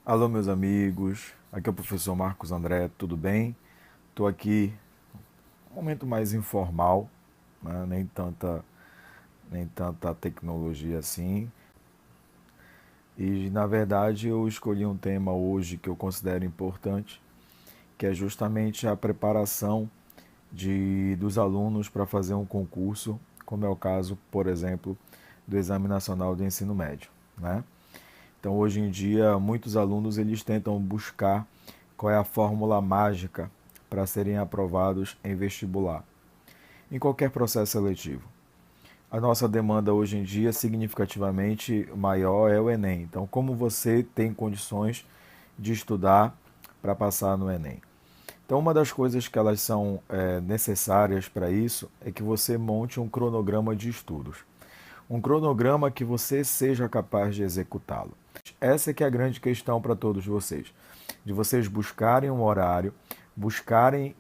Alô, meus amigos. Aqui é o professor Marcos André, tudo bem? Estou aqui, um momento mais informal, né? Nem tanta tecnologia assim. E, na verdade, eu escolhi um tema hoje que eu considero importante, que é justamente a preparação dos alunos para fazer um concurso, como é o caso, por exemplo, do Exame Nacional do Ensino Médio, né? Então, hoje em dia, muitos alunos eles tentam buscar qual é a fórmula mágica para serem aprovados em vestibular, em qualquer processo seletivo. A nossa demanda hoje em dia, significativamente maior, é o Enem. Então, como você tem condições de estudar para passar no Enem? Então, uma das coisas que elas são necessárias para isso é que você monte um cronograma de estudos. Um cronograma que você seja capaz de executá-lo. Essa é que é a grande questão para todos vocês. De vocês buscarem um horário, buscarem,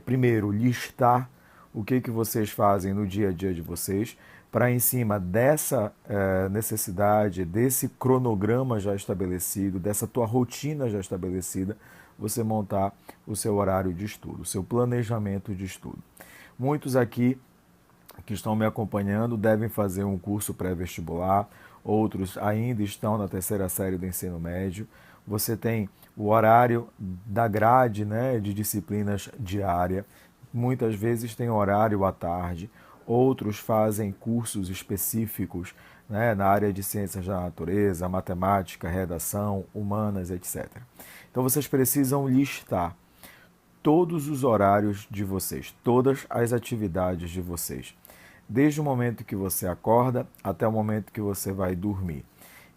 primeiro, listar o que vocês fazem no dia a dia de vocês, para em cima dessa necessidade, desse cronograma já estabelecido, dessa tua rotina já estabelecida, você montar o seu horário de estudo, o seu planejamento de estudo. Muitos aqui que estão me acompanhando devem fazer um curso pré-vestibular, outros ainda estão na terceira série do ensino médio. Você tem o horário da grade, né, de disciplinas diária. Muitas vezes tem horário à tarde, outros fazem cursos específicos, né, na área de ciências da natureza, matemática, redação, humanas, etc. Então vocês precisam listar todos os horários de vocês, todas as atividades de vocês, desde o momento que você acorda até o momento que você vai dormir.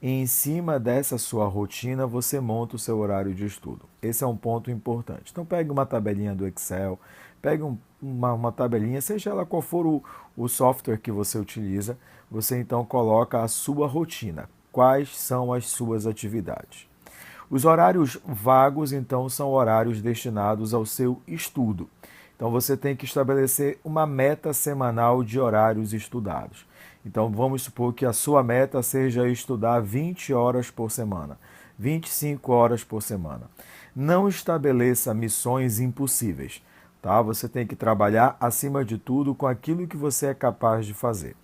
E em cima dessa sua rotina, você monta o seu horário de estudo. Esse é um ponto importante. Então, pegue uma tabelinha do Excel, pegue uma tabelinha, seja ela qual for o software que você utiliza, você então coloca a sua rotina. Quais são as suas atividades? Os horários vagos, então, são horários destinados ao seu estudo. Então, você tem que estabelecer uma meta semanal de horários estudados. Então, vamos supor que a sua meta seja estudar 20 horas por semana, 25 horas por semana. Não estabeleça missões impossíveis, tá? Você tem que trabalhar, acima de tudo, com aquilo que você é capaz de fazer.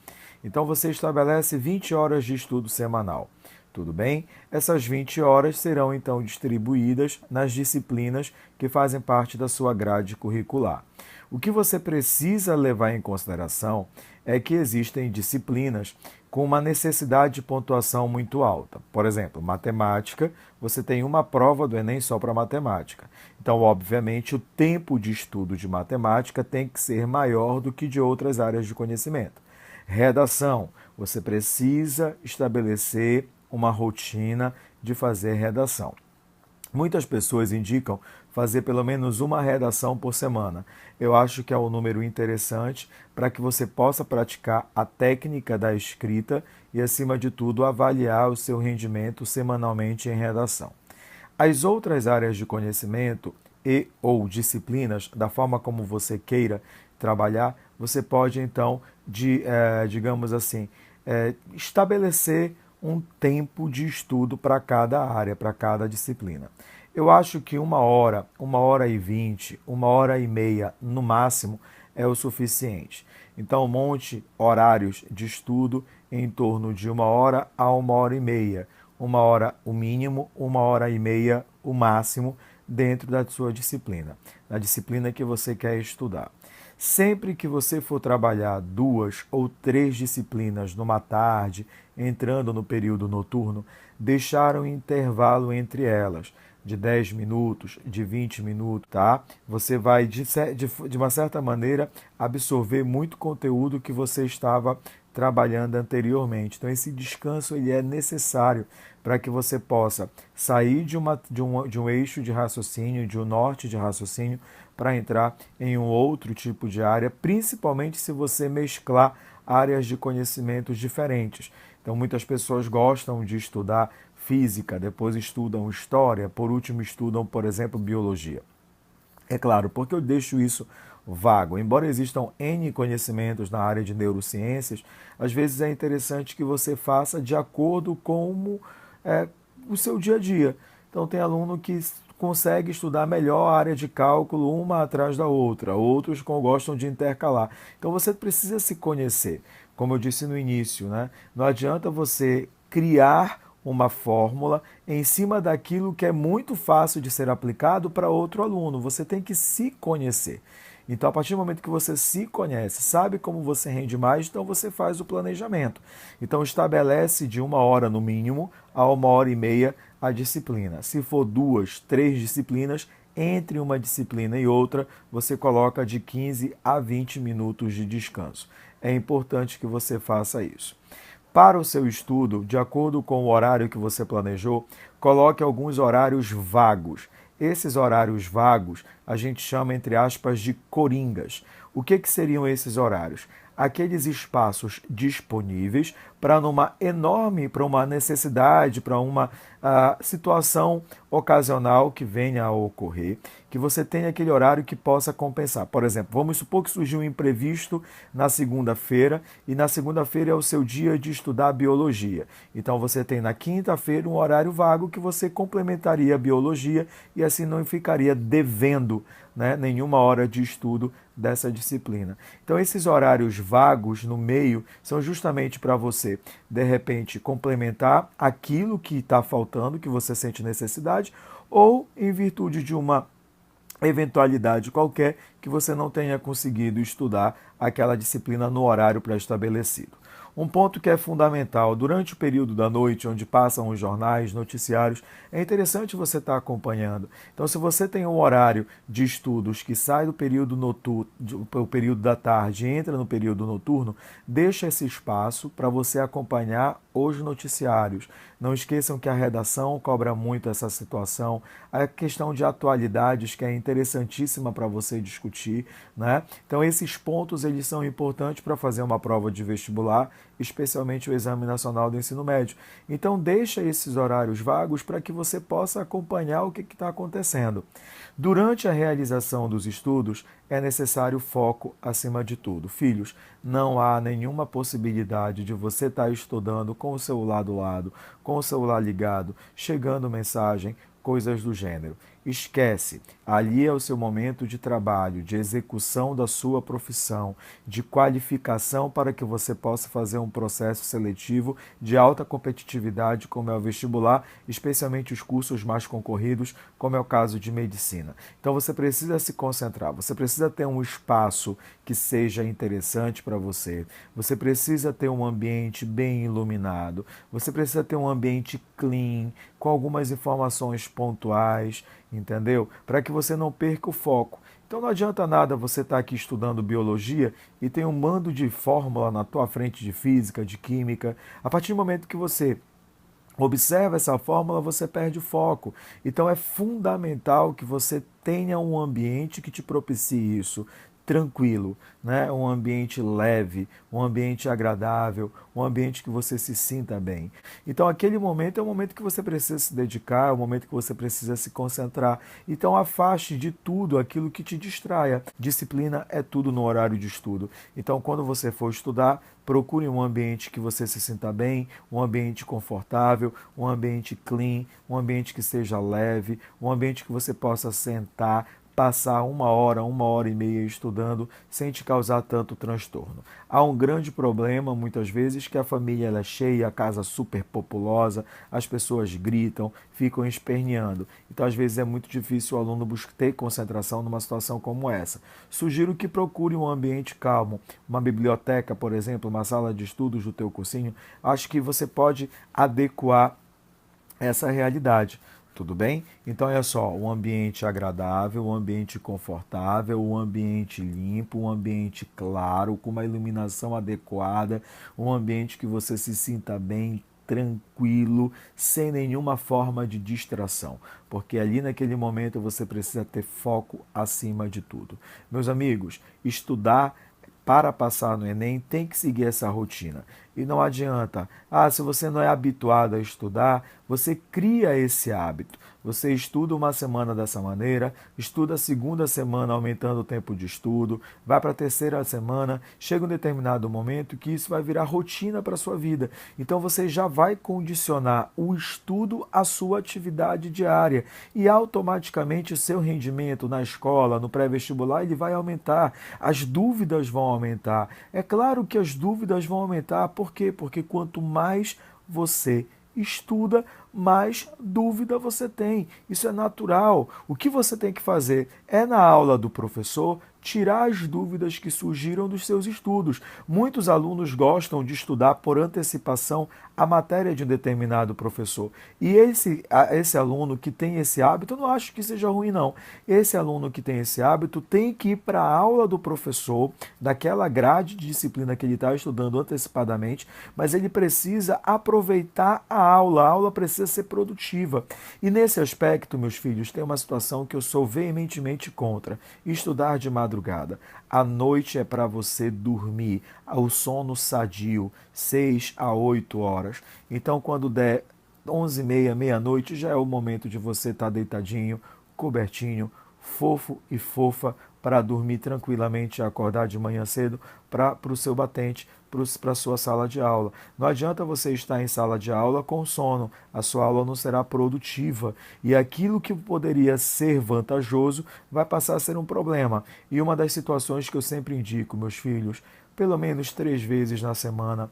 Então, você estabelece 20 horas de estudo semanal. Tudo bem? Essas 20 horas serão então distribuídas nas disciplinas que fazem parte da sua grade curricular. O que você precisa levar em consideração é que existem disciplinas com uma necessidade de pontuação muito alta. Por exemplo, matemática, você tem uma prova do Enem só para matemática. Então, obviamente, o tempo de estudo de matemática tem que ser maior do que de outras áreas de conhecimento. Redação, você precisa estabelecer uma rotina de fazer redação. Muitas pessoas indicam fazer pelo menos uma redação por semana. Eu acho que é um número interessante para que você possa praticar a técnica da escrita e, acima de tudo, avaliar o seu rendimento semanalmente em redação. As outras áreas de conhecimento e ou disciplinas, da forma como você queira trabalhar, você pode então, digamos assim, estabelecer um tempo de estudo para cada área, para cada disciplina. Eu acho que 1 hora e 20, 1 hora e meia no máximo é o suficiente. Então, monte horários de estudo em torno de 1 hora a 1 hora e meia. 1 hora o mínimo, 1 hora e meia o máximo dentro da sua disciplina, na disciplina que você quer estudar. Sempre que você for trabalhar 2 ou 3 disciplinas numa tarde, entrando no período noturno, deixar um intervalo entre elas de 10 minutos, de 20 minutos, tá? Você vai, de uma certa maneira, absorver muito conteúdo que você estava trabalhando anteriormente. Então, esse descanso ele é necessário para que você possa sair de um eixo de raciocínio, de um norte de raciocínio, para entrar em um outro tipo de área, principalmente se você mesclar áreas de conhecimentos diferentes. Então, muitas pessoas gostam de estudar física, depois estudam história, por último estudam, por exemplo, biologia. É claro, porque eu deixo isso vago. Embora existam N conhecimentos na área de neurociências, às vezes é interessante que você faça de acordo com é, o seu dia a dia. Então tem aluno que consegue estudar melhor a área de cálculo uma atrás da outra, outros gostam de intercalar. Então você precisa se conhecer, como eu disse no início, né? Não adianta você criar uma fórmula em cima daquilo que é muito fácil de ser aplicado para outro aluno. Você tem que se conhecer. Então, a partir do momento que você se conhece, sabe como você rende mais, então você faz o planejamento. Então, estabelece de 1 hora no mínimo a 1 hora e meia a disciplina. Se for 2, 3 disciplinas, entre uma disciplina e outra, você coloca de 15 a 20 minutos de descanso. É importante que você faça isso. Para o seu estudo, de acordo com o horário que você planejou, coloque alguns horários vagos. Esses horários vagos a gente chama, entre aspas, de coringas. O que seriam esses horários? Aqueles espaços disponíveis para uma necessidade, para uma situação ocasional que venha a ocorrer, que você tenha aquele horário que possa compensar. Por exemplo, vamos supor que surgiu um imprevisto na segunda-feira e na segunda-feira é o seu dia de estudar biologia. Então você tem na quinta-feira um horário vago que você complementaria a biologia e assim não ficaria devendo, né, nenhuma hora de estudo dessa disciplina. Então esses horários vagos no meio são justamente para você, de repente, complementar aquilo que está faltando, que você sente necessidade, ou em virtude de uma eventualidade qualquer que você não tenha conseguido estudar aquela disciplina no horário pré-estabelecido. Um ponto que é fundamental, durante o período da noite, onde passam os jornais, noticiários, é interessante você estar acompanhando. Então, se você tem um horário de estudos que sai do período noturno, o período da tarde e entra no período noturno, deixa esse espaço para você acompanhar os noticiários. Não esqueçam que a redação cobra muito essa situação, a questão de atualidades que é interessantíssima para você discutir, né? Então esses pontos eles são importantes para fazer uma prova de vestibular, especialmente o Exame Nacional do Ensino Médio. Então deixa esses horários vagos para que você possa acompanhar o que está acontecendo. Durante a realização dos estudos, é necessário foco acima de tudo. Filhos, não há nenhuma possibilidade de você estar estudando com o celular do lado, com o celular ligado, chegando mensagem, coisas do gênero. Esquece, ali é o seu momento de trabalho, de execução da sua profissão, de qualificação para que você possa fazer um processo seletivo de alta competitividade, como é o vestibular, especialmente os cursos mais concorridos, como é o caso de medicina. Então você precisa se concentrar, você precisa ter um espaço que seja interessante para você, você precisa ter um ambiente bem iluminado, você precisa ter um ambiente clean, com algumas informações pontuais, entendeu? Para que você não perca o foco. Então não adianta nada você estar aqui estudando biologia e tem um mando de fórmula na tua frente de física, de química. A partir do momento que você observa essa fórmula, você perde o foco. Então é fundamental que você tenha um ambiente que te propicie isso. Tranquilo, né? Um ambiente leve, um ambiente agradável, um ambiente que você se sinta bem. Então aquele momento é o momento que você precisa se dedicar, é o momento que você precisa se concentrar. Então afaste de tudo aquilo que te distraia. Disciplina é tudo no horário de estudo. Então quando você for estudar, procure um ambiente que você se sinta bem, um ambiente confortável, um ambiente clean, um ambiente que seja leve, um ambiente que você possa sentar, passar 1 hora, 1 hora e meia estudando sem te causar tanto transtorno. Há um grande problema, muitas vezes, que a família ela é cheia, a casa super populosa, as pessoas gritam, ficam esperneando. Então, às vezes, é muito difícil o aluno ter concentração numa situação como essa. Sugiro que procure um ambiente calmo, uma biblioteca, por exemplo, uma sala de estudos do teu cursinho. Acho que você pode adequar essa realidade. Tudo bem? Então é só um ambiente agradável, um ambiente confortável, um ambiente limpo, um ambiente claro, com uma iluminação adequada, um ambiente que você se sinta bem, tranquilo, sem nenhuma forma de distração, porque ali naquele momento você precisa ter foco acima de tudo. Meus amigos, estudar para passar no Enem tem que seguir essa rotina. E não adianta, se você não é habituado a estudar, Você cria esse hábito. Você estuda uma semana dessa maneira, estuda a segunda semana aumentando o tempo de estudo, vai para a terceira semana, chega um determinado momento que isso vai virar rotina para a sua vida. Então você já vai condicionar o estudo à sua atividade diária e automaticamente o seu rendimento na escola, no pré-vestibular, ele vai aumentar. As dúvidas vão aumentar. É claro que as dúvidas vão aumentar. Por quê? Porque quanto mais você estuda, mais dúvida você tem. Isso é natural. O que você tem que fazer é, na aula do professor, tirar as dúvidas que surgiram dos seus estudos. Muitos alunos gostam de estudar por antecipação a matéria de um determinado professor. E esse aluno que tem esse hábito, eu não acho que seja ruim, não. Esse aluno que tem esse hábito tem que ir para a aula do professor, daquela grade de disciplina que ele está estudando antecipadamente, mas ele precisa aproveitar a aula precisa ser produtiva. E nesse aspecto, meus filhos, tem uma situação que eu sou veementemente contra: estudar de madrugada. A noite é para você dormir, o sono sadio, 6 a 8 horas. Então, quando der 11h30, meia-noite, já é o momento de você estar deitadinho, cobertinho, fofo e fofa, para dormir tranquilamente e acordar de manhã cedo para o seu batente, para a sua sala de aula. Não adianta você estar em sala de aula com sono, a sua aula não será produtiva e aquilo que poderia ser vantajoso vai passar a ser um problema. E uma das situações que eu sempre indico, meus filhos, pelo menos 3 vezes na semana,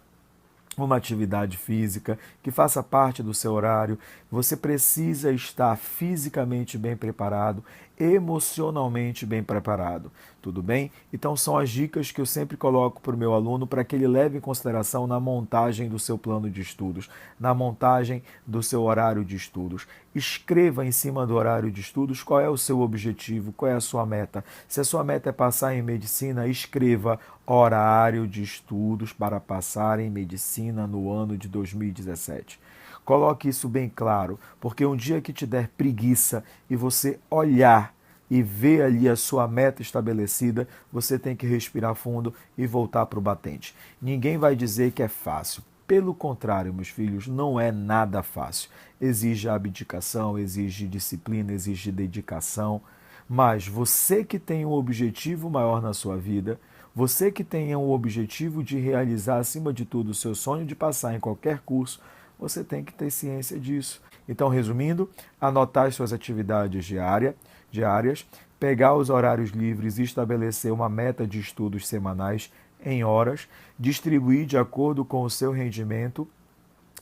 uma atividade física que faça parte do seu horário. Você precisa estar fisicamente bem preparado, emocionalmente bem preparado. Tudo bem? Então são as dicas que eu sempre coloco para o meu aluno para que ele leve em consideração na montagem do seu plano de estudos, na montagem do seu horário de estudos. Escreva em cima do horário de estudos qual é o seu objetivo, qual é a sua meta. Se a sua meta é passar em medicina, escreva horário de estudos para passar em medicina no ano de 2017. Coloque isso bem claro, porque um dia que te der preguiça e você olhar e ver ali a sua meta estabelecida, você tem que respirar fundo e voltar para o batente. Ninguém vai dizer que é fácil. Pelo contrário, meus filhos, não é nada fácil. Exige abdicação, exige disciplina, exige dedicação. Mas você que tem um objetivo maior na sua vida, você que tenha o objetivo de realizar, acima de tudo, o seu sonho de passar em qualquer curso, você tem que ter ciência disso. Então, resumindo, anotar as suas atividades diárias, pegar os horários livres e estabelecer uma meta de estudos semanais em horas, distribuir de acordo com o seu rendimento.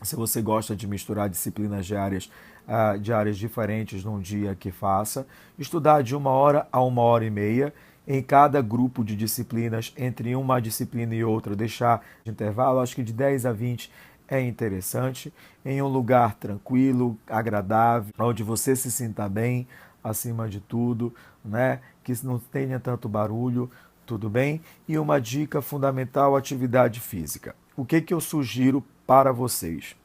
Se você gosta de misturar disciplinas diárias diferentes num dia, que faça. Estudar de 1 hora a 1 hora e meia. Em cada grupo de disciplinas, entre uma disciplina e outra, deixar de intervalo, acho que de 10 a 20 é interessante, em um lugar tranquilo, agradável, onde você se sinta bem, acima de tudo, né? Que não tenha tanto barulho, tudo bem? E uma dica fundamental: atividade física. O que eu sugiro para vocês?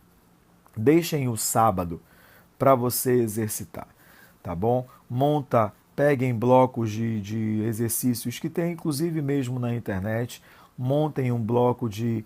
Deixem o sábado para você exercitar, tá bom? Peguem blocos de exercícios que tem inclusive mesmo na internet, montem um bloco de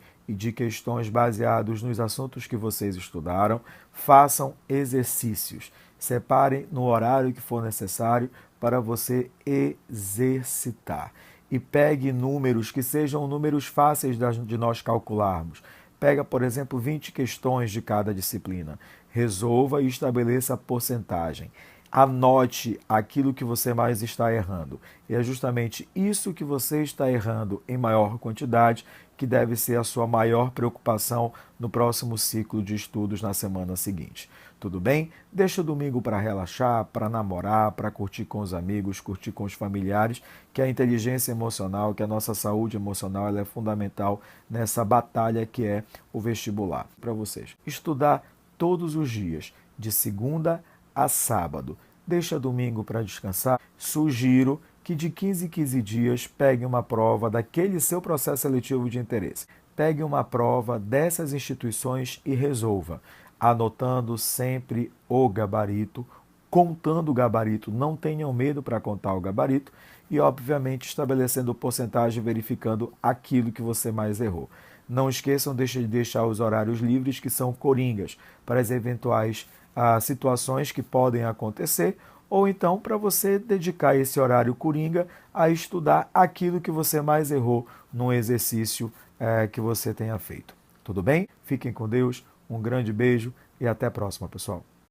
questões baseados nos assuntos que vocês estudaram, façam exercícios, separem no horário que for necessário para você exercitar. E pegue números que sejam números fáceis de nós calcularmos. Pega, por exemplo, 20 questões de cada disciplina. Resolva e estabeleça a porcentagem. Anote aquilo que você mais está errando. E é justamente isso que você está errando em maior quantidade que deve ser a sua maior preocupação no próximo ciclo de estudos na semana seguinte. Tudo bem? Deixa o domingo para relaxar, para namorar, para curtir com os amigos, curtir com os familiares, que a inteligência emocional, que a nossa saúde emocional, ela é fundamental nessa batalha que é o vestibular. Para vocês, estudar todos os dias, de segunda a sábado. Deixa domingo para descansar. Sugiro que de 15 em 15 dias pegue uma prova daquele seu processo seletivo de interesse. Pegue uma prova dessas instituições e resolva, anotando sempre o gabarito, contando o gabarito, não tenham medo para contar o gabarito e, obviamente, estabelecendo porcentagem, verificando aquilo que você mais errou. Não esqueçam de deixar os horários livres, que são coringas, para as eventuais situações que podem acontecer, ou então para você dedicar esse horário coringa a estudar aquilo que você mais errou no exercício que você tenha feito. Tudo bem? Fiquem com Deus, um grande beijo e até a próxima, pessoal.